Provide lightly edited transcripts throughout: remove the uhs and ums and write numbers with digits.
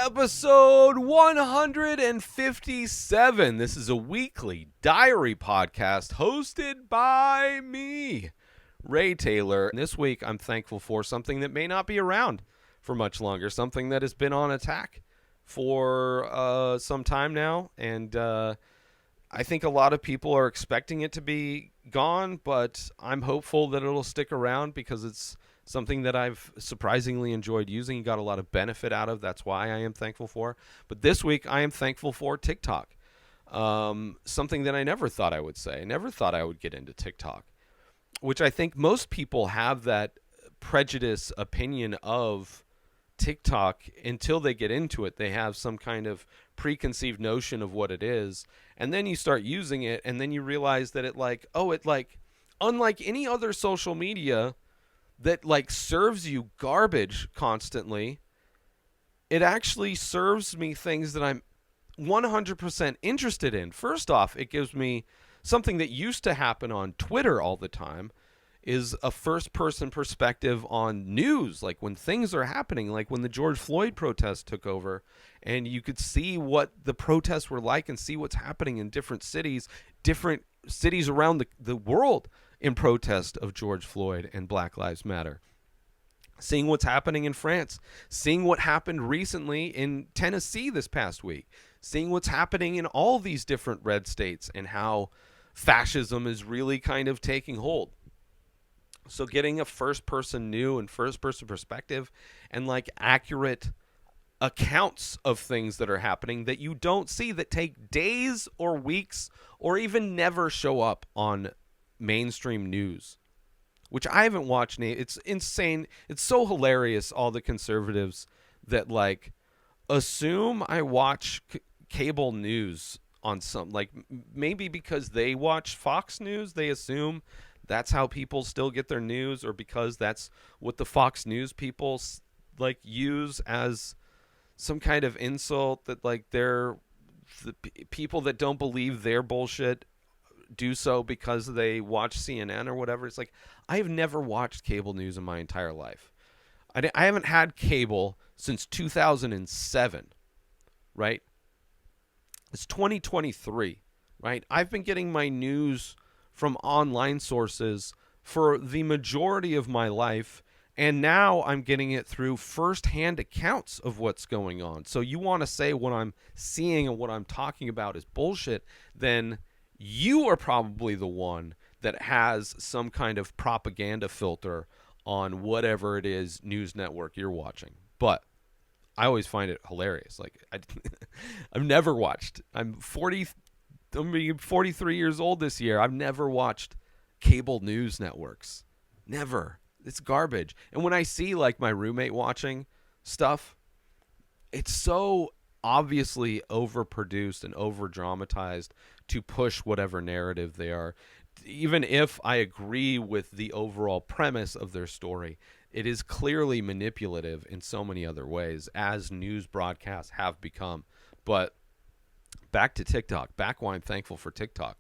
Episode 157. This is a weekly diary podcast hosted by me, Ray Taylor. This week, I'm thankful for something that may not be around for much longer, something that has been on attack for some time now, and I think a lot of people are expecting it to be gone, but I'm hopeful that it'll stick around because it's something that I've surprisingly enjoyed using and got a lot of benefit out of. That's why I am thankful for. But this week, I am thankful for TikTok, something that I never thought I would say. I never thought I would get into TikTok, which I think most people have that prejudice opinion of TikTok until they get into it. They have some kind of preconceived notion of what it is, and then you start using it, and then you realize that it unlike any other social media that serves you garbage constantly, it actually serves me things that I'm 100% interested in. First off, it gives me something that used to happen on Twitter all the time, is a first-person perspective on news, like when things are happening, like when the George Floyd protest took over, and you could see what the protests were like and see what's happening in different cities around the world in protest of George Floyd and Black Lives Matter. Seeing what's happening in France, seeing what happened recently in Tennessee this past week, seeing what's happening in all these different red states and how fascism is really kind of taking hold. So getting a first-person new and first-person perspective and accurate accounts of things that are happening that you don't see, that take days or weeks or even never show up on mainstream news, which I haven't watched. It's insane. It's so hilarious, all the conservatives that assume I watch cable news on some, maybe because they watch Fox News, they assume that's how people still get their news, or because that's what the Fox News people use as some kind of insult, that they're the people that don't believe their bullshit do so because they watch CNN or whatever. It's I've never watched cable news in my entire life. I haven't had cable since 2007, right? It's 2023, right? I've been getting my news from online sources for the majority of my life, and now I'm getting it through firsthand accounts of what's going on. So you want to say what I'm seeing and what I'm talking about is bullshit, then you are probably the one that has some kind of propaganda filter on whatever it is news network you're watching. But I always find it hilarious. I've never watched. I'm 43 years old this year. I've never watched cable news networks. Never. It's garbage. And when I see my roommate watching stuff, it's so obviously overproduced and over dramatized to push whatever narrative they are. Even if I agree with the overall premise of their story, it is clearly manipulative in so many other ways, as news broadcasts have become. But back to TikTok, back why I'm thankful for TikTok.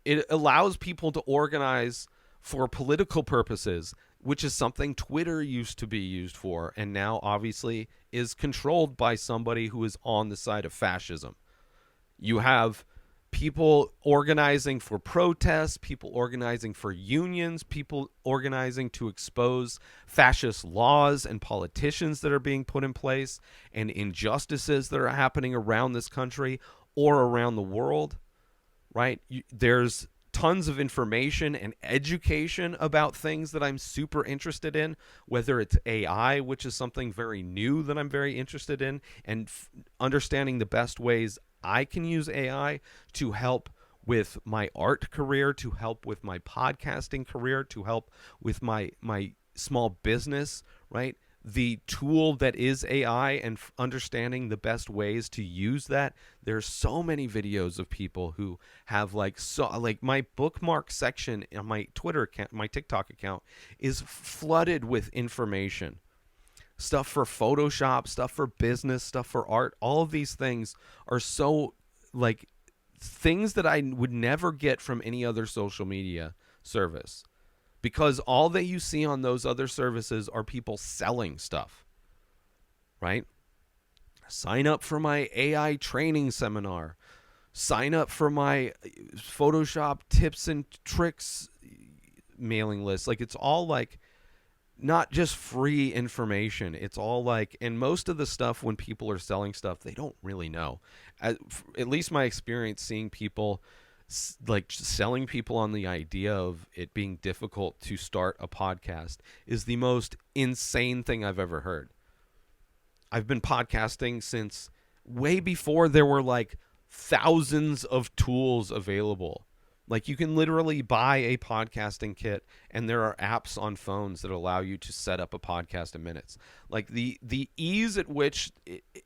It allows people to organize for political purposes, which is something Twitter used to be used for, and now obviously is controlled by somebody who is on the side of fascism. You have people organizing for protests, people organizing for unions, people organizing to expose fascist laws and politicians that are being put in place and injustices that are happening around this country or around the world, right? There's tons of information and education about things that I'm super interested in, whether it's AI, which is something very new that I'm very interested in, and understanding the best ways I can use AI to help with my art career, to help with my podcasting career, to help with my small business, right? The tool that is AI and understanding the best ways to use that. There's so many videos of people who have my bookmark section on my Twitter account, my TikTok account is flooded with information. Stuff for Photoshop, stuff for business, stuff for art. All of these things are so things that I would never get from any other social media service. Because all that you see on those other services are people selling stuff, right? Sign up for my AI training seminar. Sign up for my Photoshop tips and tricks mailing list. Like, it's all like not just free information. It's all like, and most of the stuff when people are selling stuff, they don't really know. At least my experience seeing people like selling people on the idea of it being difficult to start a podcast is the most insane thing I've ever heard. I've been podcasting since way before there were like thousands of tools available. Like, you can literally buy a podcasting kit, and there are apps on phones that allow you to set up a podcast in minutes. Like, the ease at which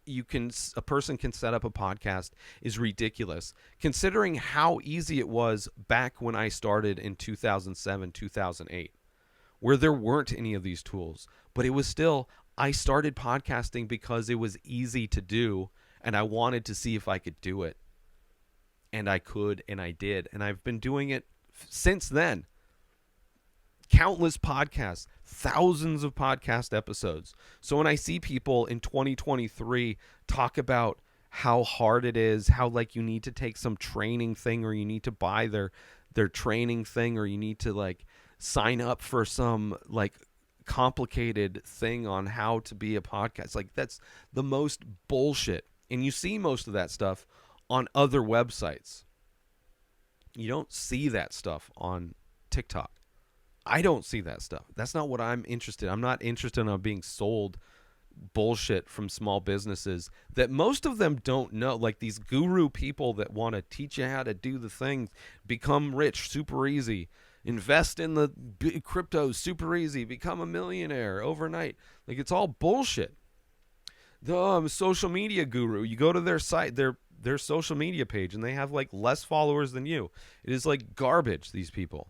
a person can set up a podcast is ridiculous, considering how easy it was back when I started in 2007, 2008, where there weren't any of these tools. But it was still, I started podcasting because it was easy to do, and I wanted to see if I could do it. And I could, and I did. And I've been doing it since then. Countless podcasts, thousands of podcast episodes. So when I see people in 2023 talk about how hard it is, how like you need to take some training thing, or you need to buy their training thing, or you need to like sign up for some like complicated thing on how to be a podcast. Like, that's the most bullshit. And you see most of that stuff on other websites. You don't see that stuff on TikTok. I don't see that stuff. That's not what I'm interested in. I'm not interested in being sold bullshit from small businesses that most of them don't know. Like, these guru people that want to teach you how to do the things, become rich super easy, invest in the crypto super easy, become a millionaire overnight. Like, it's all bullshit. I'm a social media guru. You go to their site, their social media page, and they have like less followers than you. It is like garbage, these people.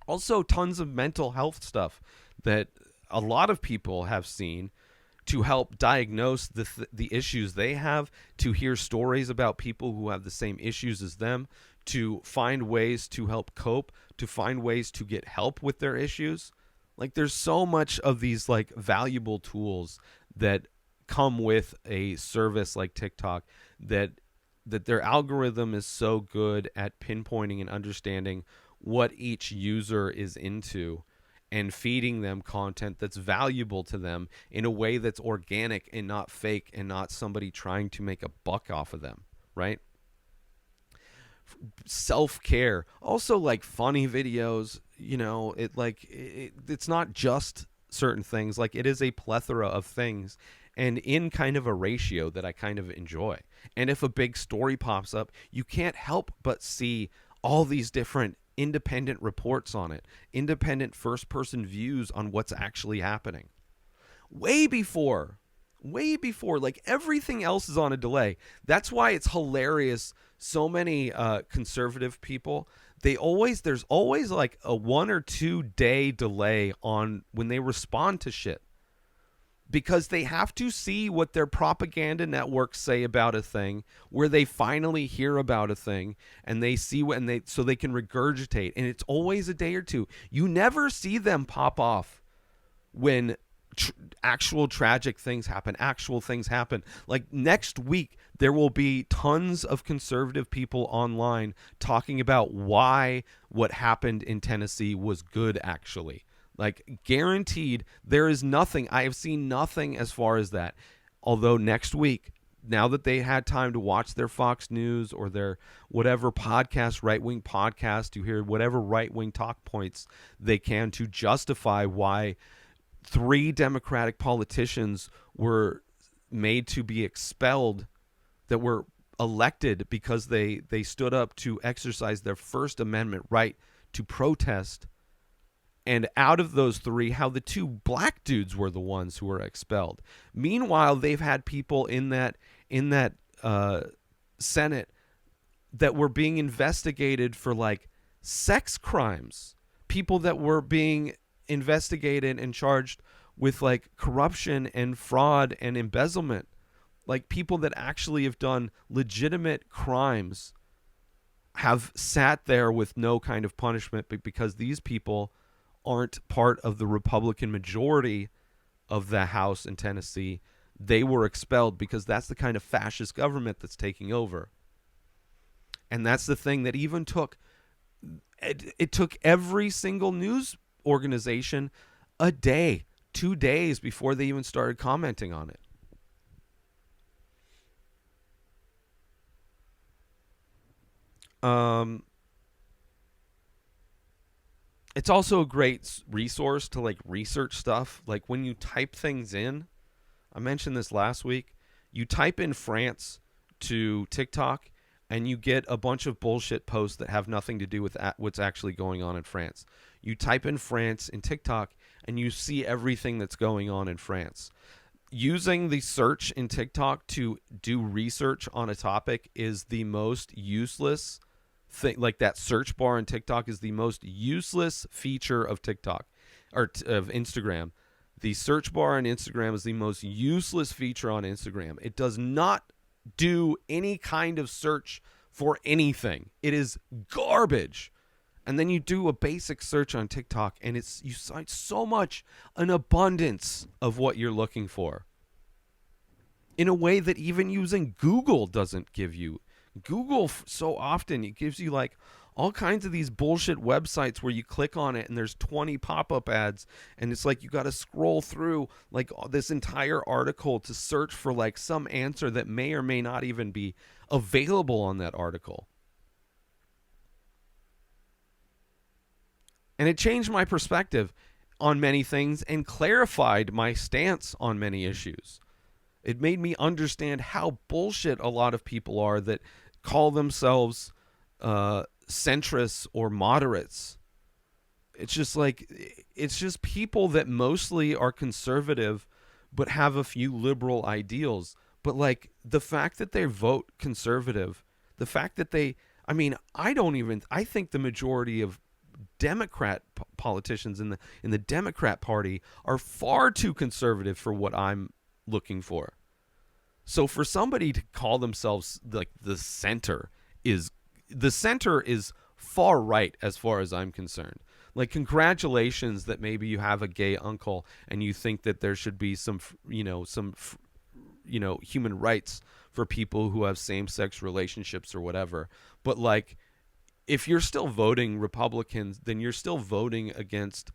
Also, tons of mental health stuff that a lot of people have seen to help diagnose the issues they have, to hear stories about people who have the same issues as them, to find ways to help cope, to find ways to get help with their issues. Like, there's so much of these like valuable tools that come with a service like TikTok, that their algorithm is so good at pinpointing and understanding what each user is into and feeding them content that's valuable to them in a way that's organic and not fake and not somebody trying to make a buck off of them, right? Self-care, also like funny videos, you know, it's not just certain things. Like, it is a plethora of things, and in kind of a ratio that I kind of enjoy. And if a big story pops up, you can't help but see all these different independent reports on it, independent first-person views on what's actually happening. Way before, like, everything else is on a delay. That's why it's hilarious. So many conservative people, there's always like a 1 or 2 day delay on when they respond to shit, because they have to see what their propaganda networks say about a thing, where they finally hear about a thing, and they see so they can regurgitate. And it's always a day or two. You never see them pop off when actual tragic things happen, Like, next week, there will be tons of conservative people online talking about why what happened in Tennessee was good, actually. Like, guaranteed, there is nothing. I have seen nothing as far as that. Although next week, now that they had time to watch their Fox News or their whatever podcast, right-wing podcast, to hear whatever right-wing talk points they can to justify why 3 Democratic politicians were made to be expelled, that were elected because they stood up to exercise their First Amendment right to protest. And out of those 3, how the 2 black dudes were the ones who were expelled. Meanwhile, they've had people in that Senate that were being investigated for like sex crimes. People that were being investigated and charged with like corruption and fraud and embezzlement. Like, people that actually have done legitimate crimes have sat there with no kind of punishment, but because these people aren't part of the Republican majority of the House in Tennessee, they were expelled because that's the kind of fascist government that's taking over. And that's the thing that even took it took every single news organization a day, 2 days before they even started commenting on it. It's also a great resource to like research stuff. Like when you type things in, I mentioned this last week, you type in France to TikTok and you get a bunch of bullshit posts that have nothing to do with what's actually going on in France. You type in France in TikTok and you see everything that's going on in France. Using the search in TikTok to do research on a topic is the most useless thing. Like that search bar in TikTok is the most useless feature of TikTok or of Instagram. The search bar on Instagram is the most useless feature on Instagram. It does not do any kind of search for anything. It is garbage. And then you do a basic search on TikTok and you cite so much, an abundance of what you're looking for in a way that even using Google doesn't give you. Google so often, it gives you like all kinds of these bullshit websites where you click on it and there's 20 pop-up ads and it's like you got to scroll through like this entire article to search for like some answer that may or may not even be available on that article. And it changed my perspective on many things and clarified my stance on many issues. It made me understand how bullshit a lot of people are that call themselves centrists or moderates. It's just people that mostly are conservative but have a few liberal ideals. But like the fact that they vote conservative, the fact that I think the majority of Democrat politicians in the Democrat Party are far too conservative for what I'm looking for. So for somebody to call themselves like the center is far right as far as I'm concerned. Like congratulations that maybe you have a gay uncle and you think that there should be some human rights for people who have same-sex relationships or whatever. But like if you're still voting Republicans, then you're still voting against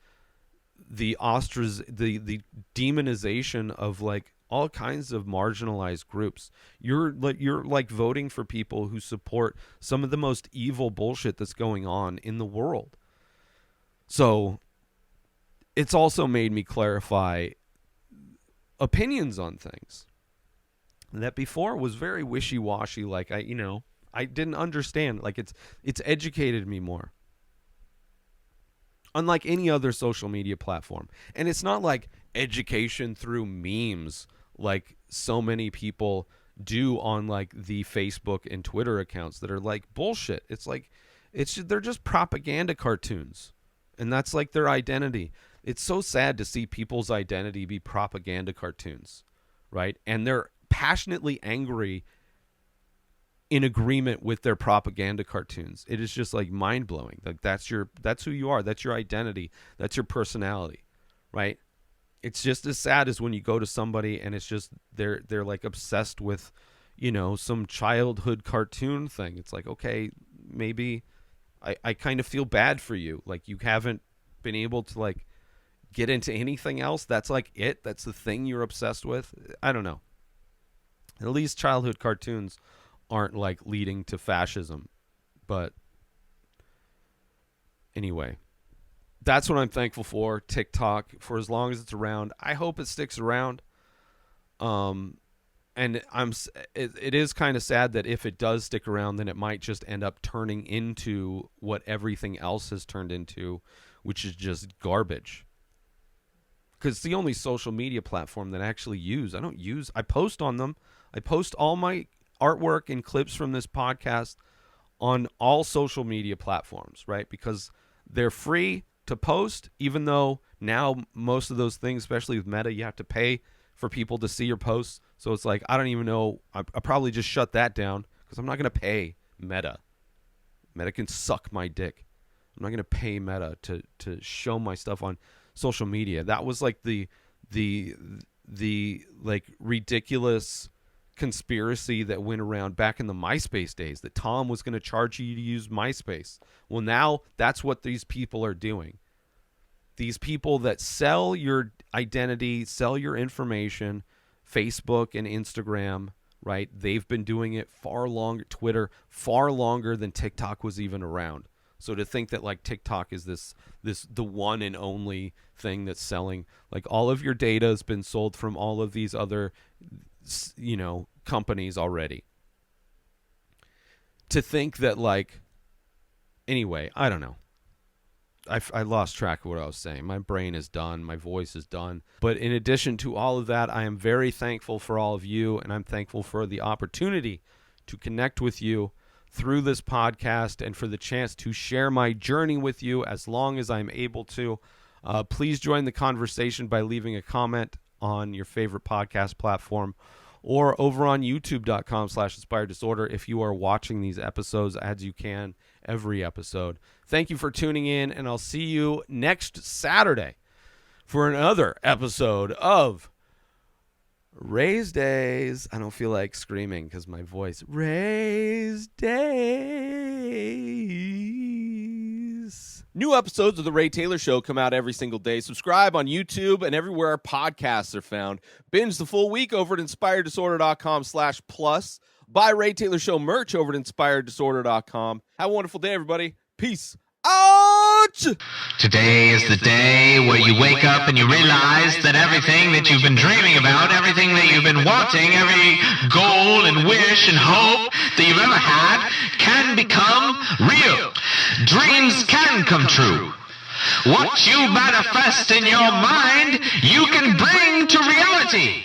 the demonization of like all kinds of marginalized groups. You're like voting for people who support some of the most evil bullshit that's going on in the world. So it's also made me clarify opinions on things that before was very wishy-washy. Like I didn't understand. Like it's educated me more. Unlike any other social media platform. And it's not like education through memes like so many people do on like the Facebook and Twitter accounts that are like bullshit. It's like they're just propaganda cartoons. And that's like their identity. It's so sad to see people's identity be propaganda cartoons, right? And they're passionately angry in agreement with their propaganda cartoons. It is just like mind-blowing. Like that's who you are. That's your identity. That's your personality, right? It's just as sad as when you go to somebody and it's just they're like obsessed with, some childhood cartoon thing. It's like, okay, maybe I kind of feel bad for you. Like you haven't been able to like get into anything else. That's like it. That's the thing you're obsessed with. I don't know. At least childhood cartoons aren't like leading to fascism. But anyway, that's what I'm thankful for. TikTok, for as long as it's around. I hope it sticks around. And it is kind of sad that if it does stick around, then it might just end up turning into what everything else has turned into, which is just garbage. Because it's the only social media platform that I actually use. I post on them. I post all my artwork and clips from this podcast on all social media platforms, right? Because they're free to post, even though now most of those things, especially with Meta, you have to pay for people to see your posts. So it's like, I don't even know. I'll probably just shut that down because I'm not going to pay Meta. Meta can suck my dick. I'm not going to pay Meta to show my stuff on social media. That was like the the like ridiculous conspiracy that went around back in the MySpace days that Tom was going to charge you to use MySpace. Well, now that's what these people are doing. These people that sell your identity, sell your information, Facebook and Instagram, right? They've been doing it far longer, Twitter, far longer than TikTok was even around. So to think that like TikTok is the one and only thing that's selling, like all of your data has been sold from all of these other, you know, companies already. To think that like, anyway, I don't know. I lost track of what I was saying. My brain is done. My voice is done. But in addition to all of that, I am very thankful for all of you, and I'm thankful for the opportunity to connect with you through this podcast and for the chance to share my journey with you as long as I'm able to. Please join the conversation by leaving a comment on your favorite podcast platform or over on youtube.com/inspireddisorder if you are watching these episodes as you can every episode. Thank you for tuning in, and I'll see you next Saturday for another episode of Rayz Dayz. I don't feel like screaming because my voice. Rayz Dayz. New episodes of The Ray Taylor Show come out every single day. Subscribe on YouTube and everywhere our podcasts are found. Binge the full week over at inspireddisorder.com/plus. Buy Ray Taylor Show merch over at inspireddisorder.com. Have a wonderful day, everybody. Peace out! Today is the day where you wake up and you realize that everything that you've been dreaming about, everything that you've been wanting, every goal and wish and hope that you've ever had can become real. Dreams can come true. What you manifest in your mind, you can bring to reality.